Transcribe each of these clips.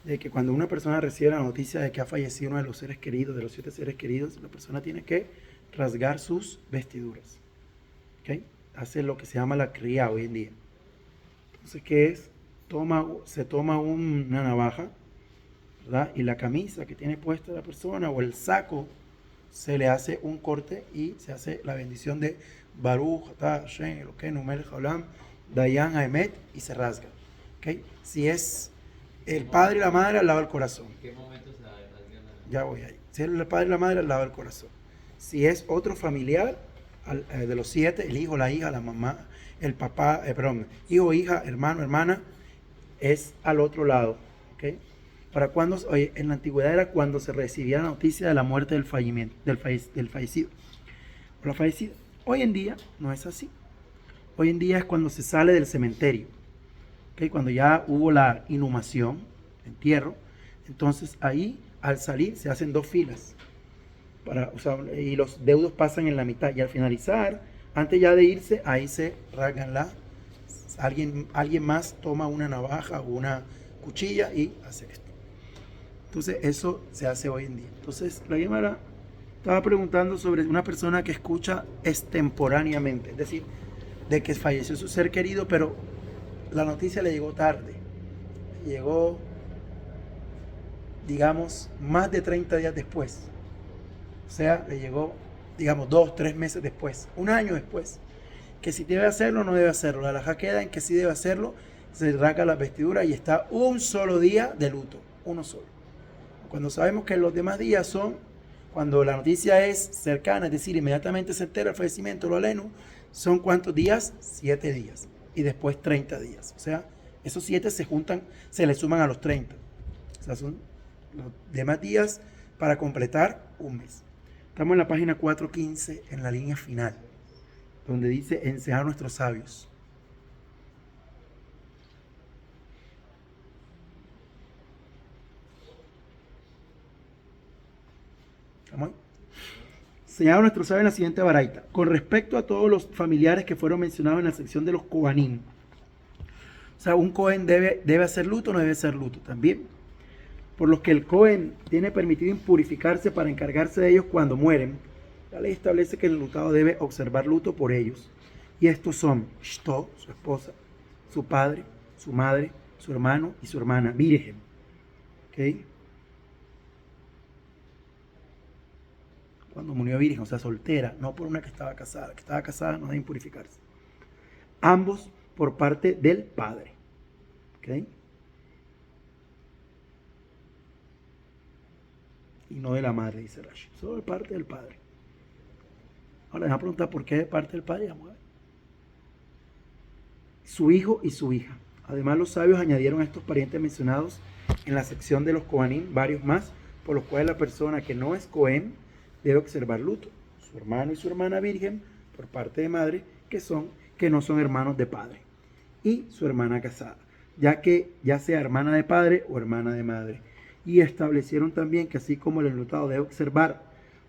de que cuando una persona recibe la noticia de que ha fallecido uno de los seres queridos, de los 7 seres queridos, la persona tiene que rasgar sus vestiduras. ¿Okay? Hace lo que se llama la cría hoy en día. Entonces, ¿qué es? Se toma una navaja, ¿verdad? Y la camisa que tiene puesta la persona o el saco, se le hace un corte y se hace la bendición de Baruch, Atah, Hashem, Elokeinu, Melech Haolam, Dayan, Haemet, y se rasga. ¿Okay? Si es el padre y la madre, al lado del corazón. ¿En qué momento se rasga la... Ya voy ahí. Si es el padre y la madre, al lado del corazón. Si es otro familiar, de los 7, el hijo, la hija, la mamá, el papá, perdón, hijo, hija, hermano, hermana, es al otro lado. ¿Okay? ¿Para cuándo? Oye, en la antigüedad era cuando se recibía la noticia de la muerte del fallecido. O la fallecida. Hoy en día no es así. Hoy en día es cuando se sale del cementerio. ¿Okay? Cuando ya hubo la inhumación, entierro, entonces ahí al salir se hacen 2 filas. Y los deudos pasan en la mitad. Y al finalizar, antes ya de irse, ahí se rasgan alguien más toma una navaja o una cuchilla y hace esto. Entonces eso se hace hoy en día. Entonces la Gemara estaba preguntando sobre una persona que escucha extemporáneamente, es decir, de que falleció su ser querido, pero la noticia le llegó tarde. Llegó, digamos, más de 30 días después. O sea, le llegó, digamos, 2, 3 meses después, un año después. Que si debe hacerlo o no debe hacerlo. La halajá queda en que si debe hacerlo, se rasga las vestiduras y está un solo día de luto, uno solo. Cuando sabemos que los demás días son cuando la noticia es cercana, es decir, inmediatamente se entera el fallecimiento, lo alenu, son ¿cuántos días? 7 días. Y después 30 días. O sea, esos 7 se juntan, se le suman a los 30. O sea, son los demás días para completar un mes. Estamos en la página 415, en la línea final, donde dice enseñar a nuestros sabios. ¿Estamos ahí? Señala nuestro sabio en la siguiente baraita. Con respecto a todos los familiares que fueron mencionados en la sección de los Kohanim. O sea, un Kohen debe hacer luto o no debe hacer luto también. Por los que el Kohen tiene permitido impurificarse para encargarse de ellos cuando mueren. La ley establece que el enlutado debe observar luto por ellos. Y estos son Shto, su esposa, su padre, su madre, su hermano y su hermana virgen. ¿Ok? Cuando murió virgen, o sea, soltera, no por una que estaba casada. La que estaba casada no debe impurificarse. Ambos por parte del padre. ¿Ok? Y no de la madre, dice Rashi. Solo de parte del padre. Ahora, déjame preguntar por qué de parte del padre. Vamos a ver. Su hijo y su hija. Además, los sabios añadieron a estos parientes mencionados en la sección de los Kohanim varios más, por los cuales la persona que no es Kohen debe observar luto. Su hermano y su hermana virgen, por parte de madre, que no son hermanos de padre. Y su hermana casada, ya sea hermana de padre o hermana de madre. Y establecieron también que así como el enlutado debe observar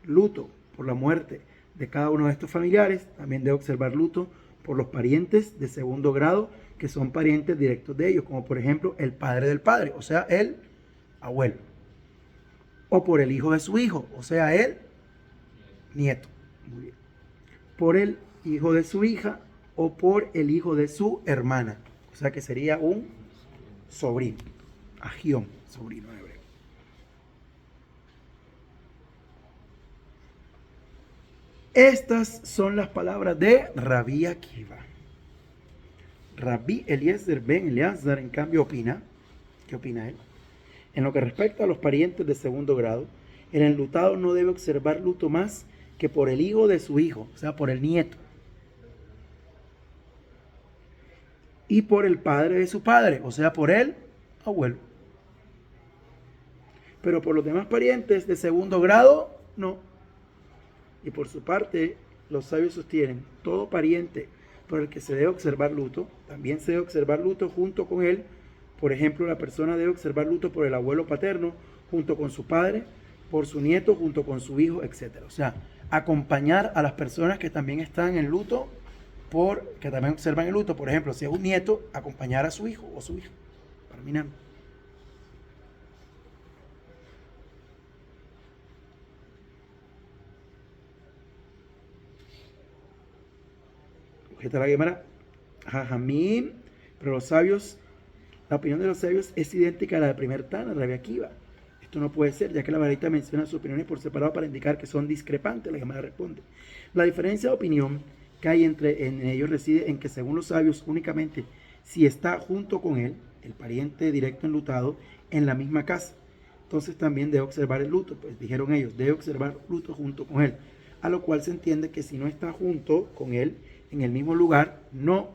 luto por la muerte de cada uno de estos familiares, también debe observar luto por los parientes de segundo grado, que son parientes directos de ellos, como por ejemplo el padre del padre, o sea, el abuelo. O por el hijo de su hijo, o sea, el nieto. Muy bien. Por el hijo de su hija o por el hijo de su hermana, o sea que sería un sobrino, agión, sobrino en hebreo. Estas son las palabras de Rabí Akiva. Rabí Eliezer ben Eleazar, en cambio, opina. ¿Qué opina él? En lo que respecta a los parientes de segundo grado, el enlutado no debe observar luto más que por el hijo de su hijo, o sea, por el nieto. Y por el padre de su padre, o sea, por el abuelo. Pero por los demás parientes de segundo grado, no. Y por su parte, los sabios sostienen, todo pariente por el que se debe observar luto, también se debe observar luto junto con él. Por ejemplo, la persona debe observar luto por el abuelo paterno, junto con su padre, por su nieto, junto con su hijo, etc. O sea, acompañar a las personas que también están en luto, que también observan el luto. Por ejemplo, si es un nieto, acompañar a su hijo o su hija. Terminando. Objeta la Gemara, Jajamim, pero los sabios, la opinión de los sabios es idéntica a la del primer Tana, Rabbi Akiva. Esto no puede ser, ya que la Baraita menciona sus opiniones por separado para indicar que son discrepantes. La Gemara responde. La diferencia de opinión que hay en ellos reside en que según los sabios únicamente si está junto con él, el pariente directo enlutado, en la misma casa, entonces también debe observar el luto. Pues dijeron ellos, debe observar luto junto con él, a lo cual se entiende que si no está junto con él en el mismo lugar, no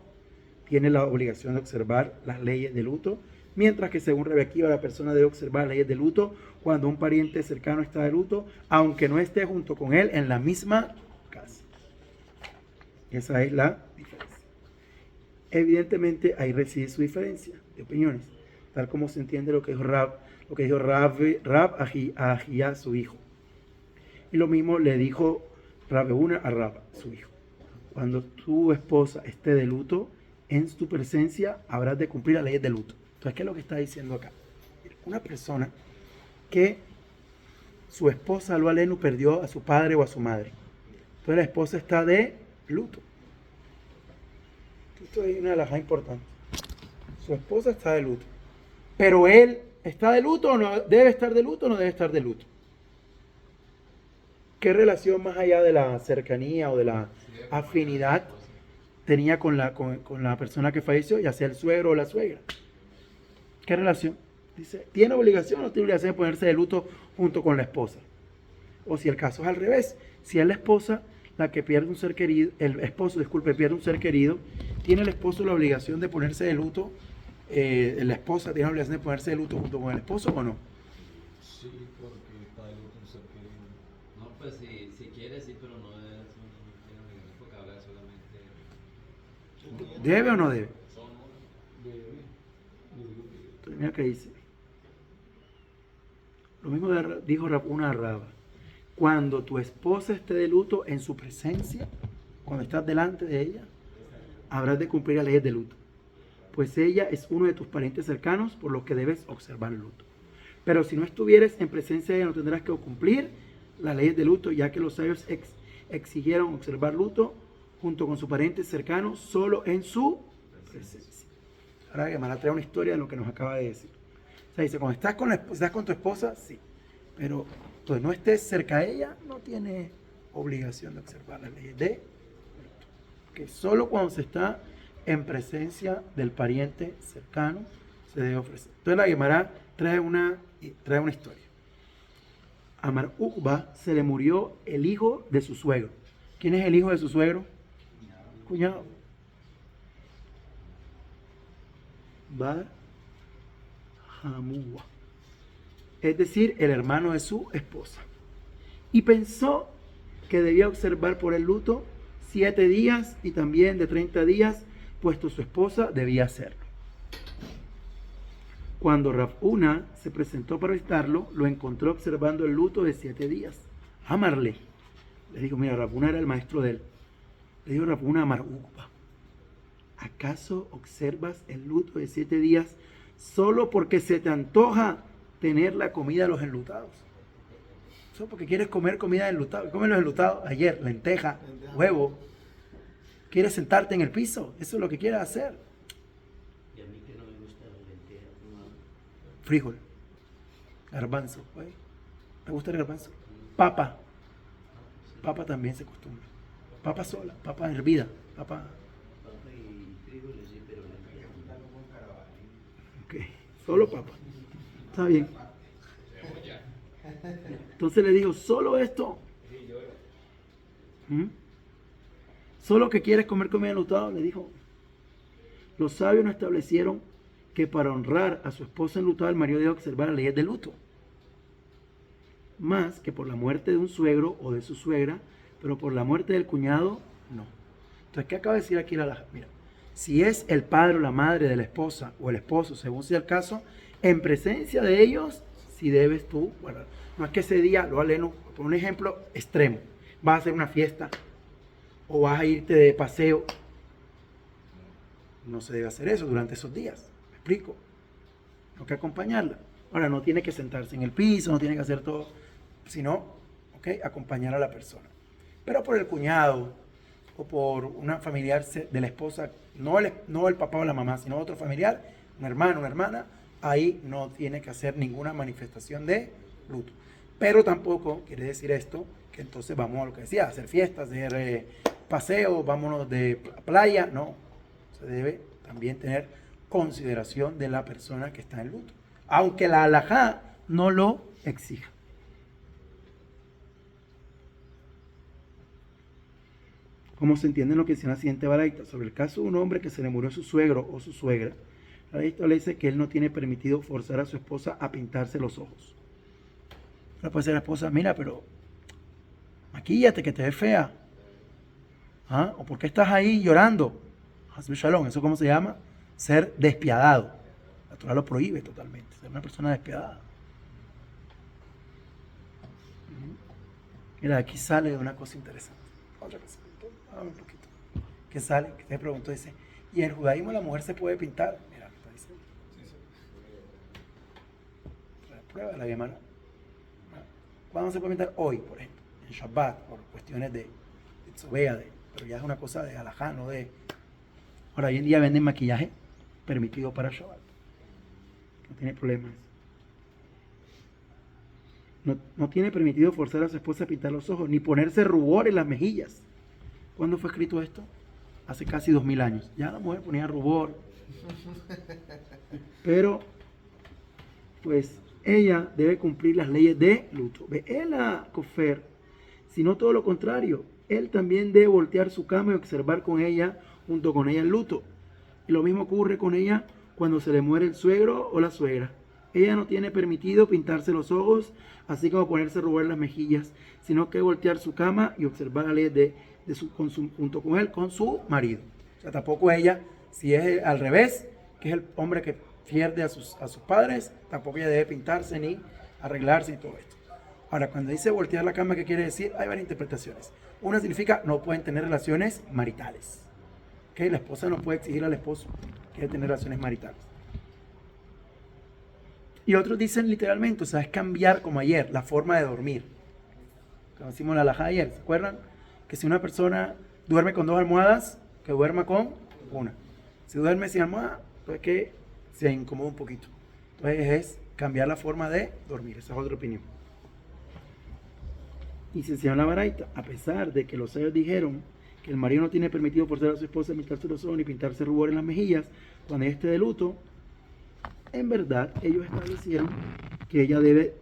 tiene la obligación de observar las leyes de luto, mientras que según Rabbi Akiva la persona debe observar las leyes de luto cuando un pariente cercano está de luto, aunque no esté junto con él en la misma casa. Esa es la diferencia. Evidentemente ahí reside su diferencia de opiniones, tal como se entiende lo que dijo Rab a Ajía, su hijo. Y lo mismo le dijo Rabbeuna a Rab, su hijo. Cuando tu esposa esté de luto, en tu presencia habrás de cumplir las leyes de luto. Entonces, ¿qué es lo que está diciendo acá? Una persona que su esposa, lo aleno, perdió a su padre o a su madre. Entonces la esposa está de luto. Esto es una alajá importante. Su esposa está de luto. Pero él está de luto o no debe estar de luto o no debe estar de luto. ¿Qué relación más allá de la cercanía o de la afinidad tenía con la persona que falleció, ya sea el suegro o la suegra? ¿Qué relación? Dice, ¿tiene obligación o no tiene obligación de ponerse de luto junto con la esposa? O si el caso es al revés, si es la esposa la que pierde un ser querido, el esposo, disculpe, pierde un ser querido, ¿tiene el esposo la obligación de ponerse de luto? ¿La esposa tiene la obligación de ponerse de luto junto con el esposo o no? Sí, porque está de luto un ser querido. No, pues si quiere, sí, pero no tiene obligación porque habla solamente. ¿Debe o no debe? Debe. Entonces, mira qué dice. Lo mismo dijo una Raba. Cuando tu esposa esté de luto en su presencia, cuando estás delante de ella, habrás de cumplir las leyes de luto. Pues ella es uno de tus parientes cercanos, por lo que debes observar el luto. Pero si no estuvieres en presencia de ella, no tendrás que cumplir las leyes de luto, ya que los sabios exigieron observar luto junto con su pariente cercano, solo en su presencia. Ahora Gemara trae una historia de lo que nos acaba de decir. O sea, dice, cuando estás con tu esposa, sí. Pero entonces no estés cerca de ella, no tienes obligación de observar las leyes de luto. Que solo cuando se está en presencia del pariente cercano se debe ofrecer. Entonces la Gemara trae una historia. A Mar Ukba se le murió el hijo de su suegro. ¿Quién es el hijo de su suegro? Cuñado. Bar Hamua. Es decir, el hermano de su esposa. Y pensó que debía observar por el luto 7 días y también de 30 días, puesto su esposa debía hacerlo. Cuando Rabuna se presentó para visitarlo, lo encontró observando el luto de 7 días. Amarle. Le dijo, mira, Rabuna era el maestro de él. Le dijo Rabuna a Mar Ukba, ¿acaso observas el luto de 7 días solo porque se te antoja tener la comida de los enlutados? Solo porque quieres comer comida de enlutados. ¿Comen los enlutados? Ayer, lenteja, huevo. ¿Quieres sentarte en el piso? Eso es lo que quieres hacer. Y a mí que no me gusta la lenteja, no. Frijol, garbanzo. ¿Oye? ¿Te gusta el garbanzo? Papa. Papa también se acostumbra. Papa sola, papa hervida, papa. Papa y frijoles, sí, pero lenteja no. Ok, solo papa. Está bien. Entonces le dijo, ¿solo esto? ¿Mm? ¿Solo que quieres comer comida enlutada? Le dijo. Los sabios no establecieron que para honrar a su esposa enlutada el marido debe observar las leyes de luto. Más que por la muerte de un suegro o de su suegra, pero por la muerte del cuñado, no. Entonces, ¿qué acaba de decir aquí la alajá? Mira, si es el padre o la madre de la esposa o el esposo, según sea el caso, en presencia de ellos, si debes tú, bueno, no es que ese día, lo aleno, por un ejemplo extremo, vas a hacer una fiesta o vas a irte de paseo. No se debe hacer eso durante esos días, ¿me explico? Hay que acompañarla. Ahora, no tiene que sentarse en el piso, no tiene que hacer todo, sino, ¿ok? Acompañar a la persona. Pero por el cuñado, o por una familiar de la esposa, no el papá o la mamá, sino otro familiar, un hermano, una hermana, ahí no tiene que hacer ninguna manifestación de luto. Pero tampoco quiere decir esto que entonces vamos a lo que decía, hacer fiestas, hacer paseos, vámonos de playa. No, se debe también tener consideración de la persona que está en luto, aunque la halajá no lo exija. Como se entiende en lo que dice la siguiente baraita, sobre el caso de un hombre que se le murió su suegro o su suegra, la ley establece que él no tiene permitido forzar a su esposa a pintarse los ojos. Ahora puede ser la esposa, mira, pero maquíllate que te ves fea. ¿Ah? ¿O por qué estás ahí llorando? Hasbe Shalom, ¿eso cómo se llama? Ser despiadado. La Torah lo prohíbe totalmente, ser una persona despiadada. Mira, aquí sale una cosa interesante. Otra cosa, un poquito. Que sale, que te pregunto, dice, ¿y en el judaísmo la mujer se puede pintar? Mira, está diciendo. Prueba la Gemara. ¿Cuándo se puede pintar? Hoy, por ejemplo, en Shabbat, por cuestiones de tzobea, pero ya es una cosa de halajá, no de... Ahora, hoy en día venden maquillaje permitido para Shabbat. No tiene problemas. No tiene permitido forzar a su esposa a pintar los ojos, ni ponerse rubor en las mejillas. ¿Cuándo fue escrito esto? Hace casi 2000 años. Ya la mujer ponía rubor. Pero, pues, ella debe cumplir las leyes de luto. Ve, él a cofer, sino todo lo contrario. Él también debe voltear su cama y observar con ella, junto con ella, el luto. Y lo mismo ocurre con ella cuando se le muere el suegro o la suegra. Ella no tiene permitido pintarse los ojos, así como ponerse rubor en las mejillas, sino que voltear su cama y observar la ley junto con él, con su marido. O sea, tampoco ella, si es al revés, que es el hombre que pierde a sus padres, tampoco ella debe pintarse ni arreglarse y todo esto. Ahora, cuando dice voltear la cama, ¿qué quiere decir? Hay varias interpretaciones. Una significa no pueden tener relaciones maritales. ¿Okay? La esposa no puede exigir al esposo que quiere tener relaciones maritales. Y otros dicen literalmente, o sea, es cambiar como ayer, la forma de dormir. Como decimos la halajá ayer, ¿se acuerdan? Que si una persona duerme con 2 almohadas, que duerma con una. Si duerme sin almohada, pues que se incomoda un poquito. Entonces es cambiar la forma de dormir, esa es otra opinión. Y se enseñó la baraita, a pesar de que los sabios dijeron que el marido no tiene permitido forzar a su esposa a pintarse los ojos ni pintarse rubor en las mejillas cuando ella esté de luto, en verdad ellos establecieron que ella debe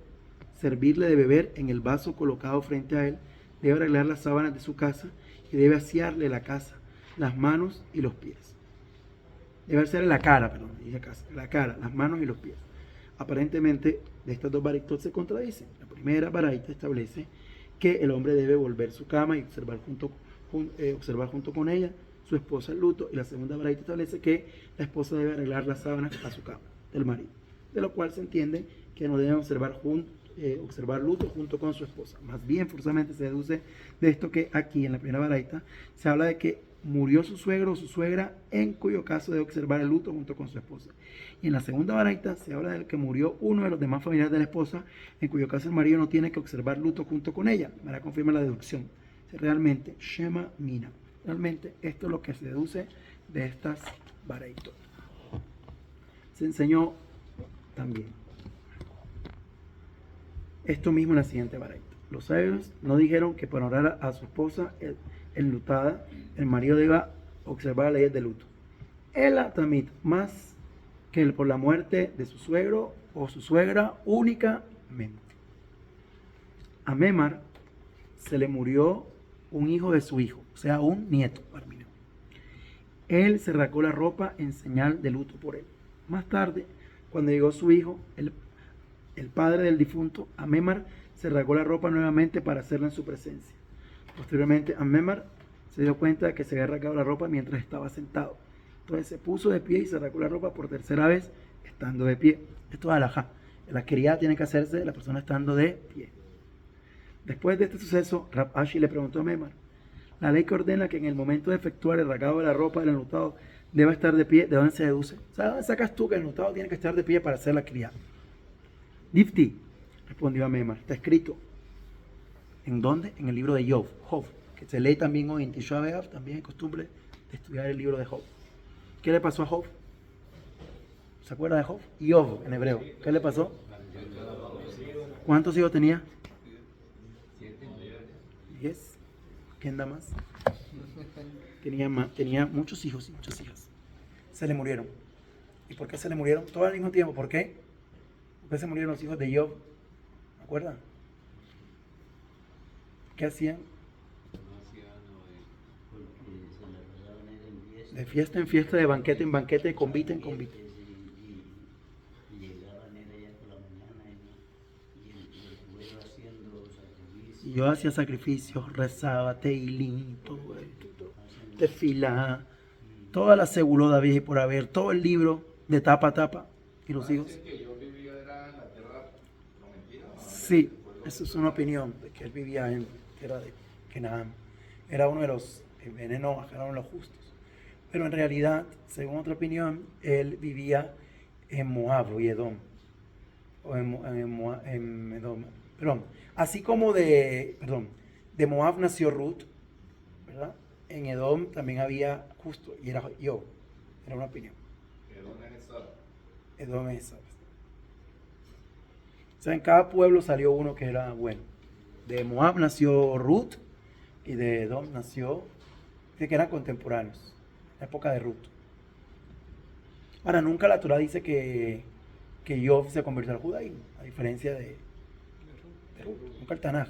servirle de beber en el vaso colocado frente a él, debe arreglar las sábanas de su casa y debe asearle la casa, las manos y los pies. Debe asearle la cara, la cara, las manos y los pies. Aparentemente, de estas dos baraitot se contradicen. La primera baraita establece que el hombre debe volver su cama y observar junto con ella su esposa el luto, y la segunda baraita establece que la esposa debe arreglar las sábanas a su cama del marido, de lo cual se entiende que no deben observar luto junto con su esposa. Más bien, forzosamente se deduce de esto que aquí en la primera baraita se habla de que murió su suegro o su suegra, en cuyo caso debe observar el luto junto con su esposa. Y en la segunda baraita se habla del que murió uno de los demás familiares de la esposa, en cuyo caso el marido no tiene que observar luto junto con ella. Me la confirma la deducción. Realmente, Shema Mina. Realmente esto es lo que se deduce de estas baraitot. Se enseñó también esto mismo en la siguiente baraita. Los sabios no dijeron que para honrar a su esposa enlutada, el marido deba observar las leyes de luto. El tamit, más que por la muerte de su suegro o su suegra únicamente. A Memar se le murió un hijo de su hijo, o sea, un nieto. Él se rasgó la ropa en señal de luto por él. Más tarde, cuando llegó su hijo, el padre del difunto, Amemar, se rasgó la ropa nuevamente para hacerlo en su presencia. Posteriormente, Amemar se dio cuenta de que se había rasgado la ropa mientras estaba sentado. Entonces se puso de pie y se rasgó la ropa por tercera vez, estando de pie. Esto es halajá. La querida tiene que hacerse la persona estando de pie. Después de este suceso, Rab Ashi le preguntó a Amemar: la ley que ordena que en el momento de efectuar el rasgado de la ropa del enlutado deba estar de pie, ¿de dónde se deduce? O sea, ¿de dónde sacas tú que el enlutado tiene que estar de pie para hacer la criada? Difti, respondió Amemar, está escrito. ¿En dónde? En el libro de Job, ¿ok? que se lee también hoy en Tisha B'Av, también hay costumbre de estudiar el libro de Job. ¿Qué le pasó a Job? ¿Se acuerdan de Job? Job en hebreo. ¿Qué le pasó? ¿Cuántos hijos tenía? 10. ¿Quién da más? Tenía muchos hijos y muchas hijas. Se le murieron. ¿Y por qué se le murieron? Todos al mismo tiempo. ¿Por qué? ¿Por qué se murieron los hijos de Job? ¿Me acuerdan? ¿Qué hacían? Porque se la pasaban en fiesta. De fiesta en fiesta, de banquete en banquete, de convite en convite. Y llegaban era ya por la mañana y el abuelo haciendo sacrificios. Y yo hacía sacrificios, rezaba, teilín, todo esto, tefilá, toda la seguló David y por haber, todo el libro de tapa a tapa. ¿Y los hijos? Que yo vivía era en la tierra prometida. Sí, esa es una opinión, de que él vivía en tierra de Canaán. Era uno de los venenos, era uno de los justos. Pero en realidad, según otra opinión, él vivía en Moab y Edom. O en Edom. Perdón, así como de Moab nació Ruth, ¿verdad? En Edom también había justo, y era yo, era una opinión. Edom es esa. O sea, en cada pueblo salió uno que era bueno. De Moab nació Ruth y de Edom nació, que eran contemporáneos, la época de Ruth. Ahora, nunca la Torah dice que Job se convirtió al judaísmo, a diferencia de Ruth, nunca el Tanaj.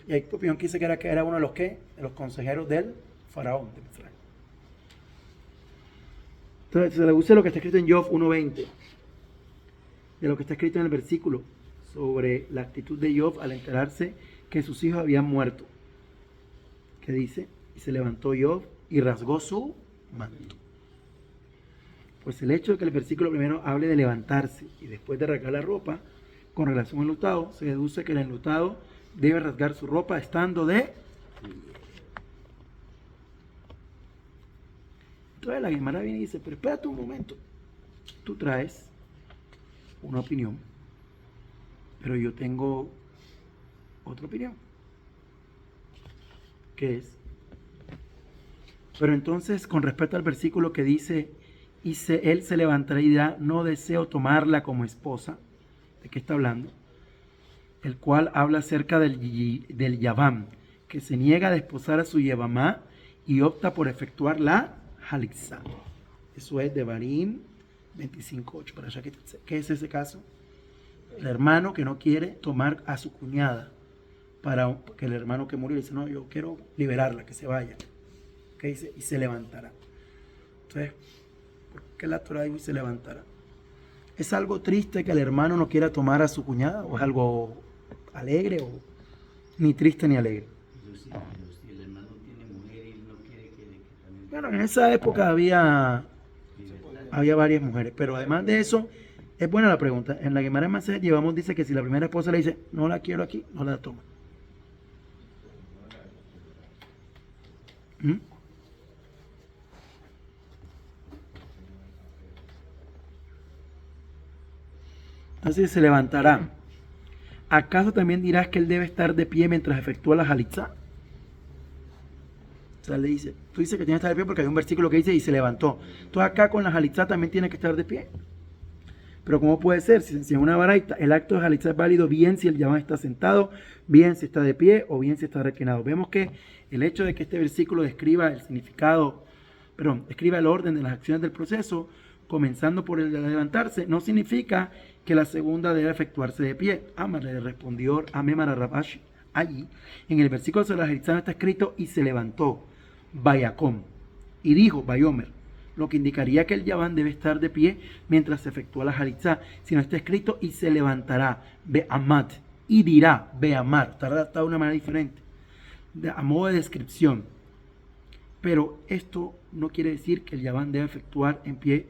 Y hay opinión que dice que era uno de los de los consejeros del faraón de Israel. Entonces se le usa lo que está escrito en Job 1:20, de lo que está escrito en el versículo sobre la actitud de Job al enterarse que sus hijos habían muerto. Que dice, y se levantó Job y rasgó su manto. Pues el hecho de que el versículo primero hable de levantarse y después de rasgar la ropa, con relación al enlutado, se deduce que el enlutado debe rasgar su ropa estando de... Entonces la Gemara viene y dice, pero espérate un momento, tú traes una opinión, pero yo tengo otra opinión, que es, pero entonces con respecto al versículo que dice, él se levantará y dirá, no deseo tomarla como esposa, ¿de qué está hablando? El cual habla acerca del Yavam, que se niega a desposar a su Yevamá y opta por efectuar la Halitzá. Eso es de Barim 25:8. Para allá, ¿qué es ese caso? El hermano que no quiere tomar a su cuñada, para que el hermano que murió dice, no, yo quiero liberarla, que se vaya. ¿Qué dice? Y se levantará. Entonces, ¿por qué la Torah dice se levantará? ¿Es algo triste que el hermano no quiera tomar a su cuñada? ¿O es algo alegre? ¿O ni triste ni alegre? Pero si el hermano tiene mujer y no quiere que también... Bueno, en esa época había varias mujeres, pero además de eso, es buena la pregunta. En la Gemara Masej llevamos, dice que si la primera esposa le dice, no la quiero aquí, no la toma. Así se levantará. ¿Acaso también dirás que él debe estar de pie mientras efectúa la halitzá? O sea, le dice, tú dices que tiene que estar de pie porque hay un versículo que dice y se levantó. Entonces acá con la halitzá también tiene que estar de pie. Pero ¿cómo puede ser? Si en una baraita el acto de halitzá es válido bien si el yaván está sentado, bien si está de pie o bien si está reclinado. Vemos que el hecho de que este versículo describa el significado, describa el orden de las acciones del proceso, comenzando por el de levantarse, no significa que la segunda debe efectuarse de pie. Amar le respondió Amemar a Rabashi. Allí, en el versículo sobre la halitzá está escrito y se levantó, Vayacom, y dijo, Vayomer, lo que indicaría que el yaván debe estar de pie mientras se efectúa la halitzá. Si no está escrito y se levantará, Beamat, y dirá, Beamar, está redactado de una manera diferente, a modo de descripción. Pero esto no quiere decir que el yaván debe efectuar en pie,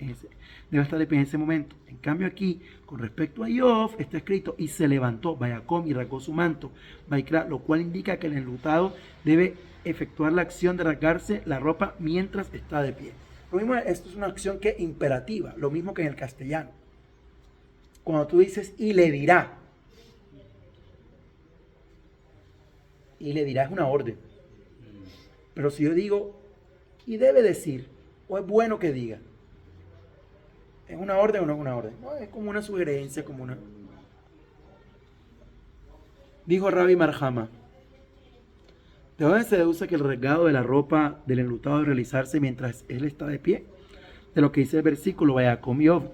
debe estar de pie en ese momento. En cambio aquí, con respecto a Job, está escrito y se levantó, Vayacom, y rasgó su manto, Vaikra, lo cual indica que el enlutado debe efectuar la acción de rasgarse la ropa mientras está de pie. Lo mismo, esto es una acción que imperativa, lo mismo que en el castellano. Cuando tú dices y le dirá, y le dirá es una orden. Pero si yo digo, y debe decir, o es bueno que diga, ¿es una orden o no es una orden? No, es como una sugerencia, como una... Dijo Rabbi Marjama, ¿de dónde se deduce que el rasgado de la ropa del enlutado debe realizarse mientras él está de pie? De lo que dice el versículo, vaya con Yov,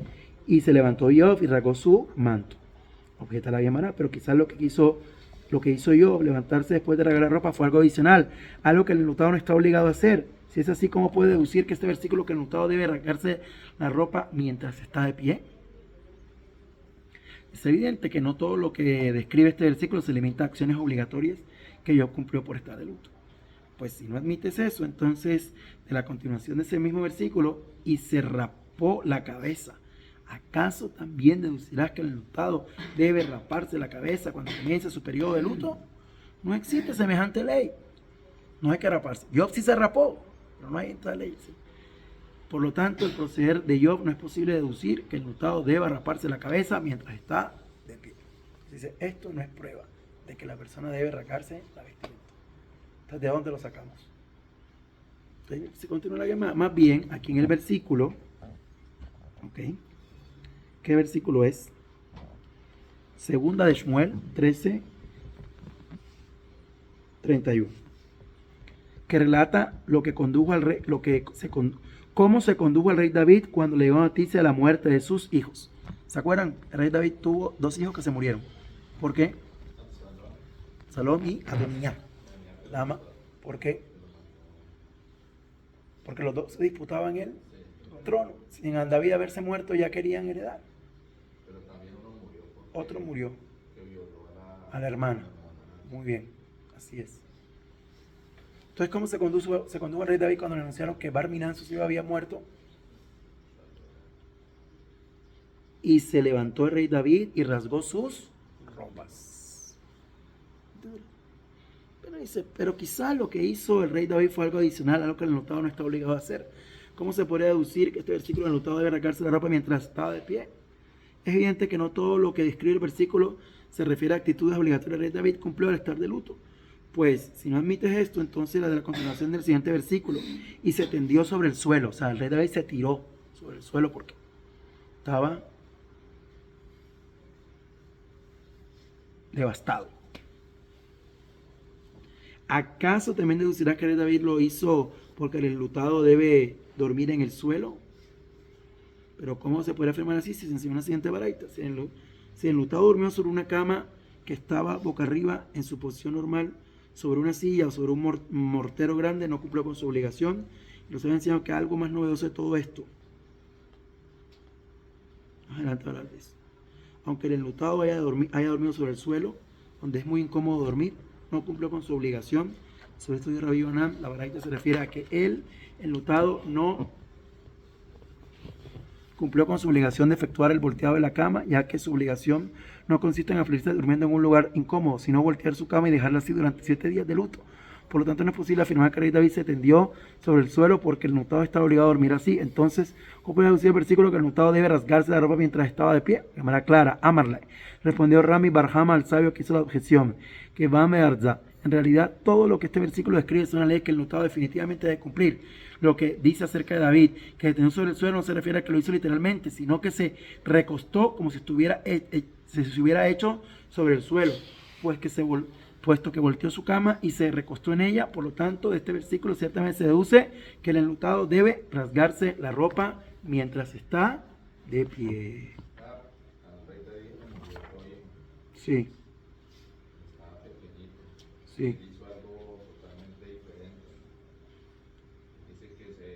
y se levantó Yov y rasgó su manto. Objeta la Gemara, pero quizás lo que hizo Yov, levantarse después de rasgar la ropa, fue algo adicional, algo que el enlutado no está obligado a hacer. Si es así, ¿cómo puede deducir que este versículo que el enlutado debe rasgarse la ropa mientras está de pie? Es evidente que no todo lo que describe este versículo se limita a acciones obligatorias que Yov cumplió por estar de luto. Pues si no admites eso, entonces de la continuación de ese mismo versículo, y se rapó la cabeza, ¿acaso también deducirás que el enlutado debe raparse la cabeza cuando comience su periodo de luto? No existe semejante ley. No hay que raparse. Yov sí se rapó, pero no hay esta ley. ¿Sí? Por lo tanto, el proceder de Yov no es posible deducir que el enlutado deba raparse la cabeza mientras está de pie. Dice, esto no es prueba de que la persona debe rasgarse la vestimenta. Entonces, ¿de dónde lo sacamos? Entonces, se continúa la llamada. Más bien, aquí en el versículo, ¿ok? ¿Qué versículo es? Segunda de Shmuel 13, 31. Que relata lo que condujo al rey, cómo se condujo el rey David cuando le dio noticia de la muerte de sus hijos. ¿Se acuerdan? El rey David tuvo 2 hijos que se murieron. ¿Por qué? Salom y Adonía. Lama. ¿Por qué? Porque los dos se disputaban el trono. Sin David haberse muerto, ya querían heredar. Pero también uno murió. Otro murió. Que violó A la hermana. Muy bien. Así es. Entonces, ¿cómo se condujo el rey David cuando le anunciaron que Bar-Minan, su hijo, había muerto? Y se levantó el rey David y rasgó sus ropas. Pero dice, pero quizá lo que hizo el rey David fue algo adicional, algo que el enlutado no está obligado a hacer. ¿Cómo se podría deducir que este versículo el enlutado debe rasgarse la ropa mientras estaba de pie? Es evidente que no todo lo que describe el versículo se refiere a actitudes obligatorias. El rey David cumplió al estar de luto. Pues, si no admites esto, entonces la de la continuación del siguiente versículo, y se tendió sobre el suelo. O sea, el rey David se tiró sobre el suelo porque estaba devastado. ¿Acaso también deducirás que el rey David lo hizo porque el enlutado debe dormir en el suelo? Pero ¿cómo se puede afirmar así si se enseña una siguiente baraita? Si el enlutado durmió sobre una cama que estaba boca arriba en su posición normal, sobre una silla o sobre un mortero grande, no cumplió con su obligación. Y nos han enseñado que algo más novedoso de todo esto. Adelante hablar de eso. Aunque el enlutado haya dormido sobre el suelo, donde es muy incómodo dormir, no cumplió con su obligación. Sobre esto de Rabbi Yohanan, la baraita se refiere a que el enlutado no cumplió con su obligación de efectuar el volteado de la cama, ya que su obligación no consiste en afligirse durmiendo en un lugar incómodo, sino voltear su cama y dejarla así durante 7 días de luto. Por lo tanto, no es posible afirmar que el rey David se tendió sobre el suelo porque el enlutado estaba obligado a dormir así. Entonces, ¿cómo puede deducir el versículo que el enlutado debe rasgarse la ropa mientras estaba de pie? De manera clara, Amarle. Respondió Rami Barjama al sabio que hizo la objeción, que va a mearza. En realidad, todo lo que este versículo describe es una ley que el enlutado definitivamente debe cumplir. Lo que dice acerca de David, que se tendió sobre el suelo, no se refiere a que lo hizo literalmente, sino que se recostó como si se hubiera hecho sobre el suelo, puesto que volteó su cama y se recostó en ella. Por lo tanto, de este versículo ciertamente se deduce que el enlutado debe rasgarse la ropa mientras está de pie. Al rey David le murió otro hijo. Sí, Estaba pequeñito. sí. Hizo algo totalmente diferente. Dice que se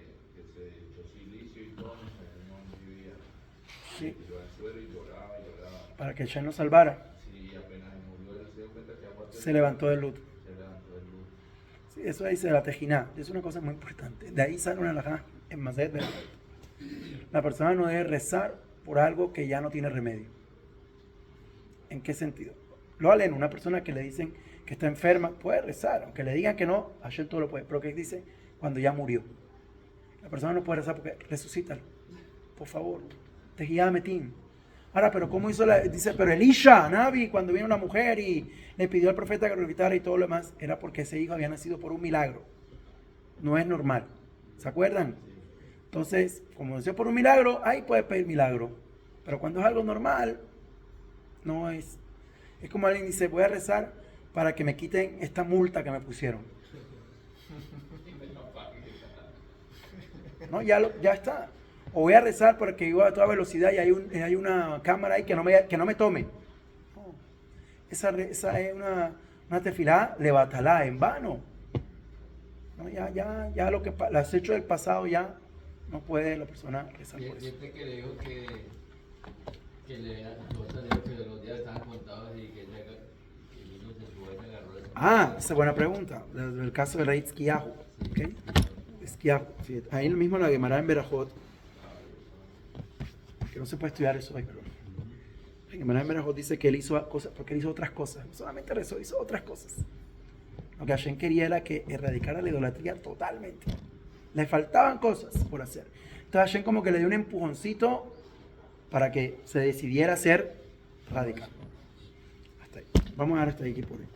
echó silicio y todo, no sabía dónde vivía. Sí. Tiró al suelo y lloraba y lloraba. Para que Shem lo salvara, Sí, apenas murió, él se dio cuenta que aparte se levantó del luto. se levantó del luto. Sí, eso ahí dice la tejiná, es una cosa muy importante. De ahí sale una alajá en Maset de la persona no debe rezar por algo que ya no tiene remedio. ¿En qué sentido? Lo alen, una persona que le dicen que está enferma, puede rezar, aunque le digan que no, Hashem todo lo puede, pero que dice cuando ya murió. La persona no puede rezar porque resucítalo, por favor, tejiyá metim. Ahora, pero ¿cómo hizo dice, pero Elisha, Nabi, cuando vino una mujer y le pidió al profeta que lo quitara y todo lo demás, era porque ese hijo había nacido por un milagro. No es normal. ¿Se acuerdan? Entonces, como nació por un milagro, ahí puede pedir milagro. Pero cuando es algo normal, no es. Es como alguien dice, voy a rezar para que me quiten esta multa que me pusieron. No, ya está. O voy a rezar para que iba a toda velocidad y hay una cámara ahí que no me tome. No. Esa es una tefilá levatalá, en vano. No, ya lo que has hecho del pasado ya no puede la persona rezar por eso. Gente que le dijo que los días estaban contados y que el niño se subió y se agarró eso. Esa es buena pregunta. El caso del rey Tzkiyahu. ¿Okay? Tzkiyahu, sí. Ahí mismo la Gemara en Berajot, que no se puede estudiar eso hoy, pero la Gemara en Berajot dice que él hizo cosas porque él hizo otras cosas. No solamente rezó, hizo otras cosas. Lo que Hashem quería era que erradicara la idolatría totalmente. Le faltaban cosas por hacer. Entonces Hashem como que le dio un empujoncito para que se decidiera ser radical. Hasta ahí. Vamos a dar hasta aquí por hoy.